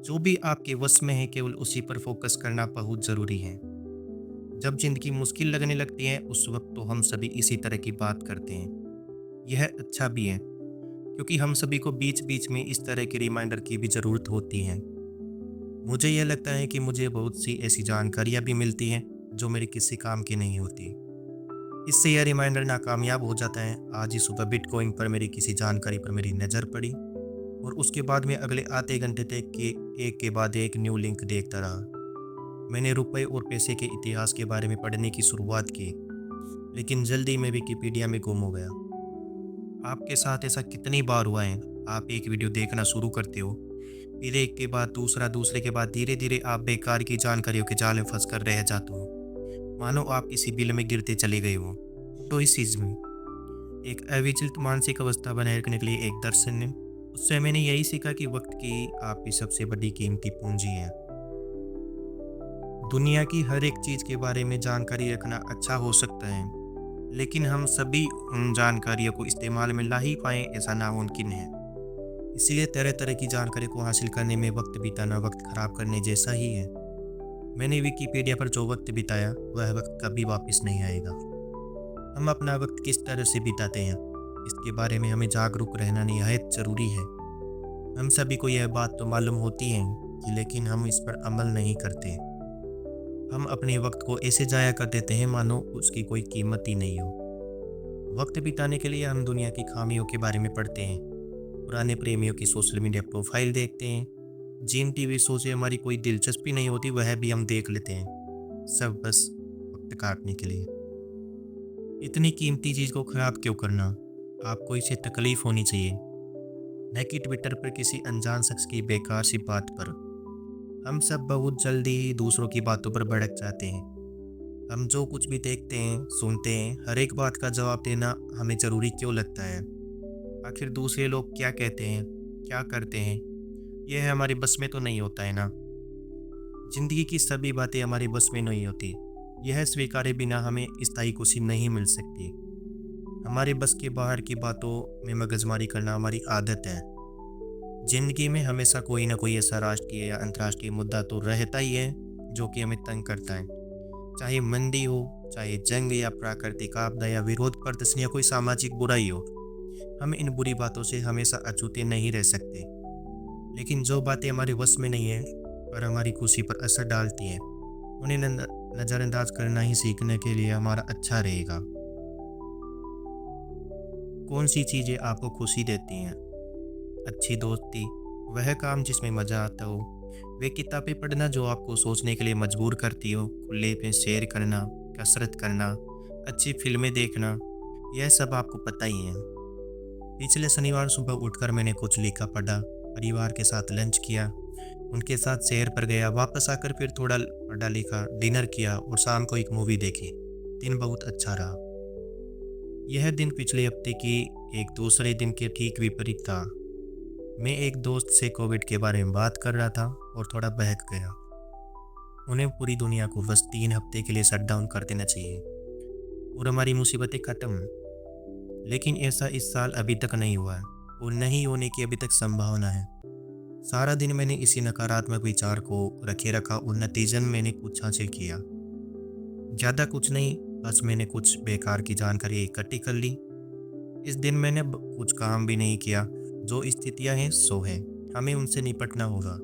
जो भी आपके वश में है केवल उसी पर फोकस करना बहुत ज़रूरी है। जब ज़िंदगी मुश्किल लगने लगती है उस वक्त तो हम सभी इसी तरह की बात करते हैं। यह अच्छा भी है क्योंकि हम सभी को बीच-बीच में इस तरह के रिमाइंडर की भी ज़रूरत होती है। मुझे यह लगता है कि मुझे बहुत सी ऐसी जानकारियाँ भी मिलती हैं जो मेरे किसी काम की नहीं होती। इससे यह रिमाइंडर नाकामयाब हो जाता है। आज ही सुबह बिटकॉइन पर मेरी किसी जानकारी पर मेरी नज़र पड़ी और उसके बाद मैं अगले आधे घंटे तक के एक के बाद एक न्यू लिंक देखता रहा। मैंने रुपए और पैसे के इतिहास के बारे में पढ़ने की शुरुआत की, लेकिन जल्दी मैं विकिपीडिया में गुम हो गया। आपके साथ ऐसा कितनी बार हुआ है? आप एक वीडियो देखना शुरू करते हो, फिर एक के बाद दूसरा, दूसरे के बाद धीरे-धीरे आप बेकार की जानकारियों के जाल में फँस कर रह जाते हो। मानो आप किसी बिल में गिरते चले गए हो। तो इस चीज़ में एक अविचलित मानसिक अवस्था बनाए रखने के लिए एक दर्शन है। उससे मैंने यही सीखा कि वक़्त की आपकी सबसे बड़ी कीमती पूँजी है। दुनिया की हर एक चीज़ के बारे में जानकारी रखना अच्छा हो सकता है, लेकिन हम सभी उन जानकारियों को इस्तेमाल में ला ही पाएँ ऐसा नामुमकिन है। इसीलिए तरह-तरह की जानकारी को हासिल करने में वक़्त बिताना वक़्त ख़राब करने जैसा ही है। मैंने विकिपीडिया पर जो वक़्त बिताया, वह वक़्त कभी वापस नहीं आएगा। हम अपना वक़्त किस तरह से बिताते हैं, इसके बारे में हमें जागरूक रहना निहायत ज़रूरी है। हम सभी को यह बात तो मालूम होती है कि लेकिन हम इस पर अमल नहीं करते। हम अपने वक़्त को ऐसे ज़ाया कर देते हैं मानो उसकी कोई कीमत ही नहीं हो। वक़्त बिताने के लिए हम दुनिया की खामियों के बारे में पढ़ते हैं, पुराने प्रेमियों की सोशल मीडिया प्रोफ़ाइल देखते हैं, जिन टीवी शो से हमारी कोई दिलचस्पी नहीं होती वह भी हम देख लेते हैं, सब बस वक़्त काटने के लिए। इतनी कीमती चीज़ को ख़राब क्यों करना? आपको इससे तकलीफ़ होनी चाहिए, न कि ट्विटर पर किसी अनजान शख्स की बेकार सी बात पर। हम सब बहुत जल्दी ही दूसरों की बातों पर भड़क जाते हैं। हम जो कुछ भी देखते हैं, सुनते हैं, हर एक बात का जवाब देना हमें ज़रूरी क्यों लगता है? आखिर दूसरे लोग क्या कहते हैं, क्या करते हैं, यह हमारे बस में तो नहीं होता है ना। ज़िंदगी की सभी बातें हमारे बस में नहीं होती। यह स्वीकारे बिना हमें स्थायी खुशी नहीं मिल सकती। हमारे बस के बाहर की बातों में मगजमारी करना हमारी आदत है। ज़िंदगी में हमेशा कोई ना कोई ऐसा राष्ट्रीय या अंतर्राष्ट्रीय मुद्दा तो रहता ही है जो कि हमें तंग करता है। चाहे मंदी हो, चाहे जंग या प्राकृतिक आपदा या विरोध प्रदर्शन या कोई सामाजिक बुराई हो, हम इन बुरी बातों से हमेशा अछूते नहीं रह सकते। लेकिन जो बातें हमारे वश में नहीं है पर हमारी खुशी पर असर डालती हैं, उन्हें नज़रअंदाज करना ही सीखने के लिए हमारा अच्छा रहेगा। कौन सी चीज़ें आपको खुशी देती हैं? अच्छी दोस्ती, वह काम जिसमें मज़ा आता हो, वे किताबें पढ़ना जो आपको सोचने के लिए मजबूर करती हो, खुले में शेयर करना, कसरत करना, अच्छी फिल्में देखना, यह सब आपको पता ही है। पिछले शनिवार सुबह उठकर मैंने कुछ लिखा पढ़ा, परिवार के साथ लंच किया, उनके साथ सैर पर गया, वापस आकर फिर थोड़ा पढ़ा लिखा, डिनर किया और शाम को एक मूवी देखी। दिन बहुत अच्छा रहा। यह दिन पिछले हफ्ते की एक दूसरे दिन के ठीक विपरीत था। मैं एक दोस्त से कोविड के बारे में बात कर रहा था और थोड़ा बहक गया। उन्हें पूरी दुनिया को बस 3 हफ्ते के लिए शट डाउन कर देना चाहिए और हमारी मुसीबतें खत्म। लेकिन ऐसा इस साल अभी तक नहीं हुआ है और नहीं होने की अभी तक संभावना है। सारा दिन मैंने इसी नकारात्मक विचार को रखे रखा और नतीजन मैंने कुछ हासिल किया। ज़्यादा कुछ नहीं, बस मैंने कुछ बेकार की जानकारी इकट्ठी कर ली। इस दिन मैंने कुछ काम भी नहीं किया। जो स्थितियां हैं सो है, हमें उनसे निपटना होगा।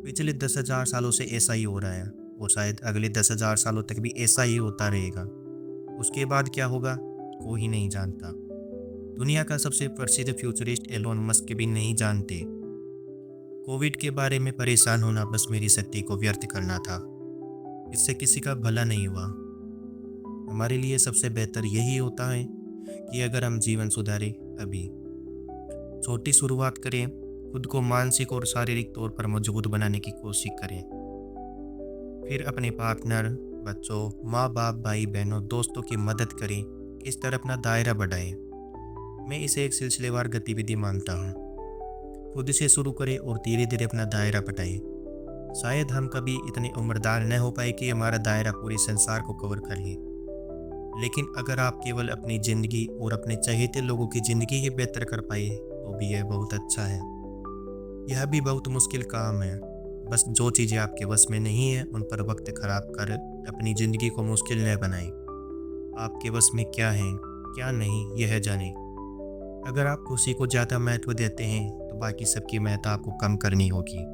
पिछले 10,000 सालों से ऐसा ही हो रहा है और शायद अगले 10,000 सालों तक भी ऐसा ही होता रहेगा। उसके बाद क्या होगा कोई नहीं जानता। दुनिया का सबसे प्रसिद्ध फ्यूचरिस्ट एलोन मस्क भी नहीं जानते। कोविड के बारे में परेशान होना बस मेरी शक्ति को व्यर्थ करना था। इससे किसी का भला नहीं हुआ। हमारे लिए सबसे बेहतर यही होता है कि अगर हम जीवन सुधारें अभी, छोटी शुरुआत करें, खुद को मानसिक और शारीरिक तौर पर मजबूत बनाने की कोशिश करें। फिर अपने पार्टनर, बच्चों, माँ बाप, भाई बहनों, दोस्तों की मदद करें। इस तरह अपना दायरा बढ़ाएं। मैं इसे एक सिलसिलेवार गतिविधि मानता हूँ। खुद से शुरू करें और धीरे धीरे अपना दायरा बढ़ाएं। शायद हम कभी इतने उम्रदार न हो पाए कि हमारा दायरा पूरे संसार को कवर कर ले, लेकिन अगर आप केवल अपनी ज़िंदगी और अपने चाहते लोगों की ज़िंदगी ही बेहतर कर पाए तो भी यह बहुत अच्छा है। यह भी बहुत मुश्किल काम है। बस जो चीज़ें आपके वश में नहीं है उन पर वक्त खराब कर अपनी ज़िंदगी को मुश्किल न बनाएं। आपके वश में क्या है, क्या नहीं, यह जानें। अगर आप खुशी को ज़्यादा महत्व देते हैं तो बाकी सबकी महत्व आपको कम करनी होगी।